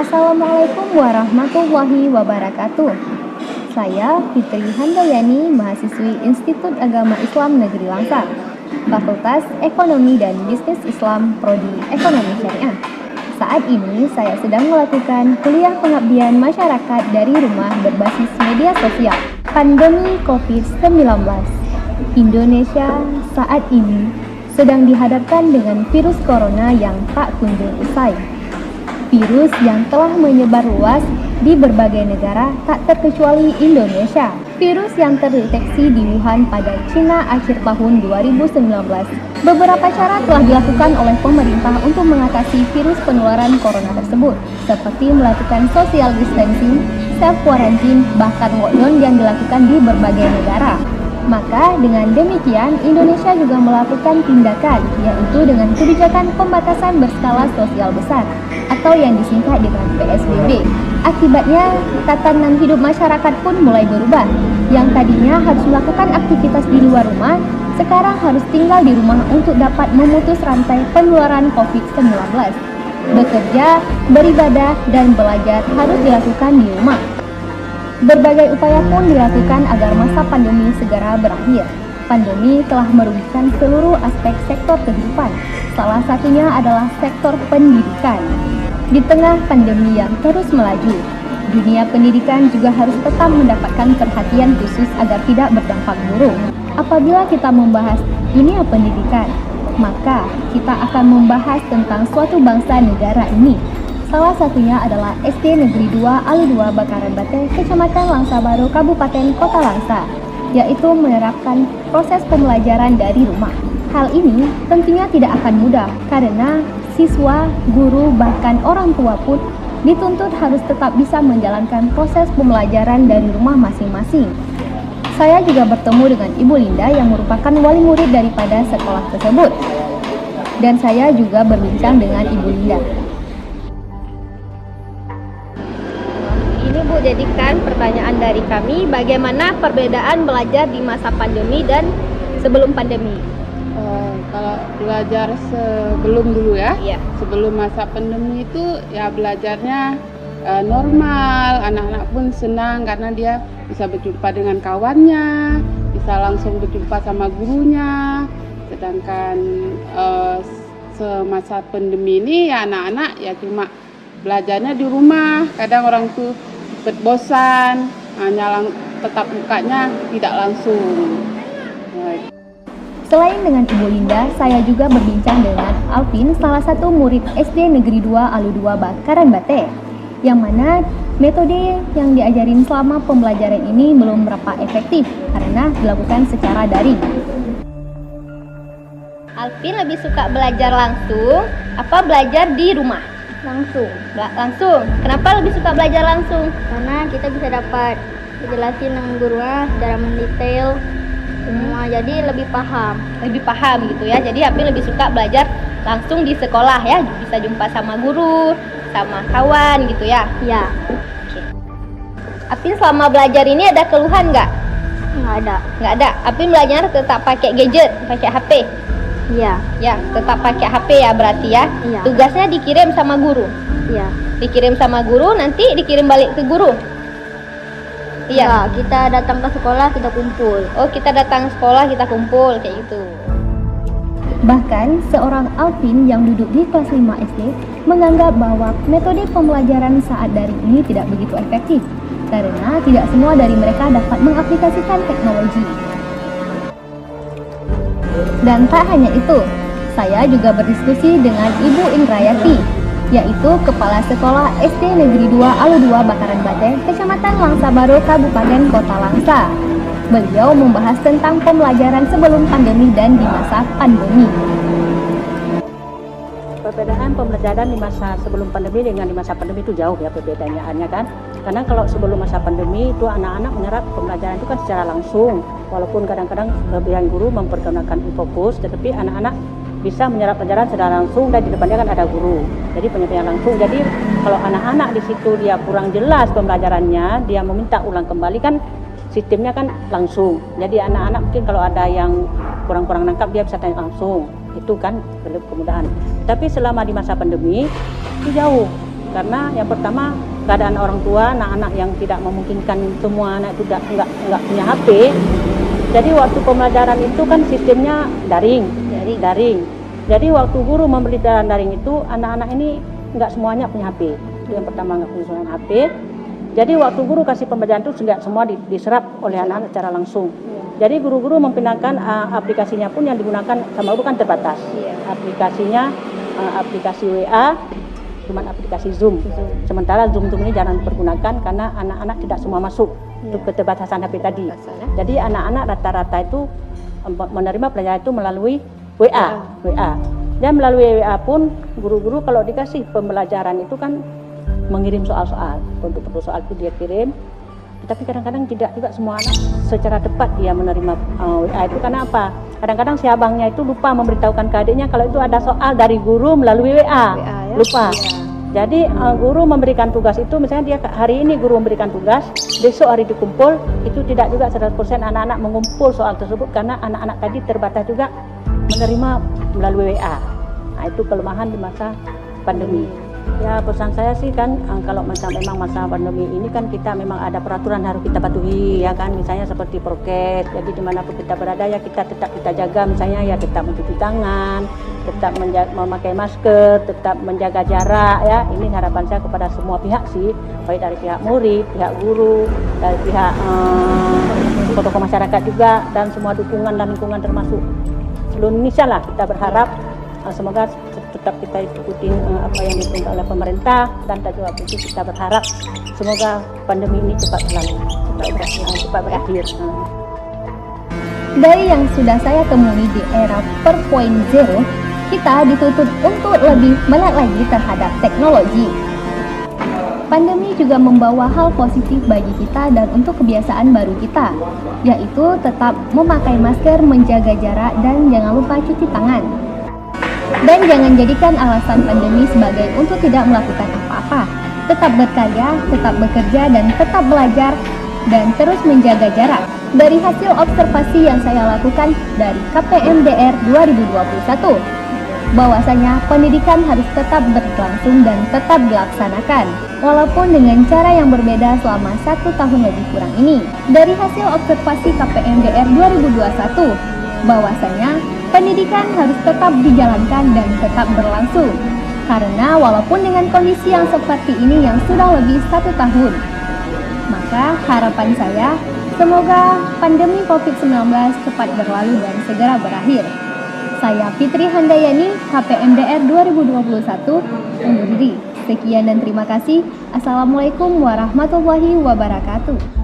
Assalamualaikum warahmatullahi wabarakatuh. Saya Fitri Handayani, mahasiswi Institut Agama Islam Negeri Langsa, Fakultas Ekonomi dan Bisnis Islam, Prodi Ekonomi Syariah. Saat ini saya sedang melakukan kuliah pengabdian masyarakat dari rumah berbasis media sosial. Pandemi COVID-19. Indonesia saat ini sedang dihadapkan dengan virus corona yang tak kunjung usai. Virus yang telah menyebar luas di berbagai negara tak terkecuali Indonesia. Virus yang terdeteksi di Wuhan pada Cina akhir tahun 2019. Beberapa cara telah dilakukan oleh pemerintah untuk mengatasi virus penularan corona tersebut, seperti melakukan social distancing, self-quarantine, bahkan lockdown yang dilakukan di berbagai negara. Maka dengan demikian Indonesia juga melakukan tindakan, yaitu dengan kebijakan pembatasan berskala sosial besar atau yang disingkat dengan PSBB. Akibatnya tatanan hidup masyarakat pun mulai berubah. Yang tadinya harus melakukan aktivitas di luar rumah, sekarang harus tinggal di rumah untuk dapat memutus rantai penularan COVID-19. Bekerja, beribadah, dan belajar harus dilakukan di rumah. Berbagai upaya pun dilakukan agar masa pandemi segera berakhir. Pandemi telah merugikan seluruh aspek sektor kehidupan. Salah satunya adalah sektor pendidikan. Di tengah pandemi yang terus melaju, dunia pendidikan juga harus tetap mendapatkan perhatian khusus agar tidak berdampak buruk. Apabila kita membahas dunia pendidikan, maka kita akan membahas tentang suatu bangsa negara ini. Salah satunya adalah SD Negeri 2 Ali 2 Bakaran Bate, Kecamatan Langsa Baru, Kabupaten Kota Langsa, yaitu menerapkan proses pembelajaran dari rumah. Hal ini tentunya tidak akan mudah karena siswa, guru, bahkan orang tua pun dituntut harus tetap bisa menjalankan proses pembelajaran dari rumah masing-masing. Saya juga bertemu dengan Ibu Linda yang merupakan wali murid daripada sekolah tersebut. Dan saya juga berbincang dengan Ibu Linda. Ini Bu, jadikan pertanyaan dari kami, bagaimana perbedaan belajar di masa pandemi dan sebelum pandemi? Kalau belajar sebelum dulu ya, Iya. Sebelum masa pandemi itu ya belajarnya normal, anak-anak pun senang karena dia bisa berjumpa dengan kawannya, bisa langsung berjumpa sama gurunya. Sedangkan semasa pandemi ini ya anak-anak ya cuma belajarnya di rumah, kadang orang tuh bosan, hanya tetap mukanya tidak langsung. Selain dengan Ibu Linda, saya juga berbincang dengan Alvin, salah satu murid SD Negeri 2 Alu 2 Bakaran Bate, yang mana metode yang diajarin selama pembelajaran ini belum berapa efektif karena dilakukan secara daring. Alvin lebih suka belajar langsung apa belajar di rumah? Langsung. Kenapa lebih suka belajar langsung? Karena kita bisa dapat dijelasin dengan gurunya secara mendetail semua, jadi lebih paham gitu ya. Jadi Alvin lebih suka belajar langsung di sekolah ya, bisa jumpa sama guru, sama kawan gitu ya. ya. Oke. Alvin selama belajar ini ada keluhan nggak? Nggak ada. Alvin belajar tetap pakai gadget, pakai HP. Iya. Ya, tetap pakai HP ya berarti ya. Iya. Tugasnya dikirim sama guru. Iya. Dikirim sama guru, nanti dikirim balik ke guru. Iya. Enggak, kita datang ke sekolah, kita kumpul. Oh, kita datang sekolah, kita kumpul kayak gitu. Bahkan seorang Alvin yang duduk di kelas 5 SD menganggap bahwa metode pembelajaran saat daring ini tidak begitu efektif karena tidak semua dari mereka dapat mengaplikasikan teknologi. Dan tak hanya itu, saya juga berdiskusi dengan Ibu Indrayati, yaitu Kepala Sekolah SD Negeri 2 Alu 2 Bakaran Bate, Kecamatan Langsa Baru, Kabupaten Kota Langsa. Beliau membahas tentang pembelajaran sebelum pandemi dan di masa pandemi. Perbedaan pembelajaran di masa sebelum pandemi dengan di masa pandemi itu jauh ya perbedaannya kan. Karena kalau sebelum masa pandemi itu anak-anak menyerap pembelajaran itu kan secara langsung. Walaupun kadang-kadang sebagian guru memperkenalkan infokus, tetapi anak-anak bisa menyerap pelajaran secara langsung dan di depannya kan ada guru. Jadi penyampaian langsung. Jadi kalau anak-anak di situ dia kurang jelas pembelajarannya, dia meminta ulang kembali kan sistemnya kan langsung. Jadi anak-anak mungkin kalau ada yang kurang-kurang nangkap dia bisa tanya langsung. Itu kan kemudahan. Tapi selama di masa pandemi itu jauh. Karena yang pertama keadaan orang tua, anak-anak yang tidak memungkinkan semua anak itu nggak punya HP. Jadi waktu pembelajaran itu kan sistemnya daring. Jadi waktu guru memberi pelajaran daring itu anak-anak ini nggak semuanya punya HP. Itu yang pertama, nggak punya HP. Jadi waktu guru kasih pembelajaran itu nggak semua diserap oleh anak-anak secara langsung. Jadi guru-guru memindahkan aplikasinya pun yang digunakan sama guru kan terbatas. Aplikasinya aplikasi WA, cuma aplikasi Zoom. Sementara Zoom ini jarang dipergunakan karena anak-anak tidak semua masuk untuk keterbatasan HP tadi. Jadi anak-anak rata-rata itu menerima pelajaran itu melalui WA. Dan melalui WA pun guru-guru kalau dikasih pembelajaran itu kan mengirim soal-soal. Untuk soal itu dia kirim. Tapi kadang-kadang tidak juga semua anak secara tepat dia menerima WA itu. Karena apa? Kadang-kadang si abangnya itu lupa memberitahukan ke adiknya kalau itu ada soal dari guru melalui WA. Lupa. Jadi guru memberikan tugas itu, misalnya dia hari ini guru memberikan tugas, besok hari dikumpul, itu tidak juga 100% anak-anak mengumpul soal tersebut karena anak-anak tadi terbatas juga menerima melalui WA. Nah, itu kelemahan di masa pandemi. Ya, pesan saya sih kan kalau memang masa pandemi ini kan kita memang ada peraturan harus kita patuhi ya kan, misalnya seperti prokes. Jadi dimanapun kita berada ya kita tetap kita jaga, misalnya ya tetap mencuci tangan, tetap memakai masker, tetap menjaga jarak ya. Ini harapan saya kepada semua pihak sih, baik dari pihak murid, pihak guru, dari pihak tokoh masyarakat juga, dan semua dukungan dan lingkungan termasuk seluruh Indonesia lah. Kita berharap semoga tetap kita ikuti apa yang diperintah oleh pemerintah, dan juga kita berharap semoga pandemi ini cepat berakhir. Dari yang sudah saya temui di era 4.0, kita dituntut untuk lebih melek lagi terhadap teknologi. Pandemi juga membawa hal positif bagi kita dan untuk kebiasaan baru kita, yaitu tetap memakai masker, menjaga jarak, dan jangan lupa cuci tangan. Dan jangan jadikan alasan pandemi sebagai untuk tidak melakukan apa-apa. Tetap berkarya, tetap bekerja, dan tetap belajar, dan terus menjaga jarak. Dari hasil observasi yang saya lakukan dari KPMDR 2021, bahwasanya pendidikan harus tetap berlangsung dan tetap dilaksanakan, walaupun dengan cara yang berbeda selama 1 tahun lebih kurang ini. Dari hasil observasi KPMDR 2021, bahwasanya pendidikan harus tetap dijalankan dan tetap berlangsung. Karena walaupun dengan kondisi yang seperti ini yang sudah lebih 1 tahun, maka harapan saya semoga pandemi COVID-19 cepat berlalu dan segera berakhir. Saya Fitri Handayani, KPMDR 2021, undur diri. Sekian dan terima kasih. Assalamualaikum warahmatullahi wabarakatuh.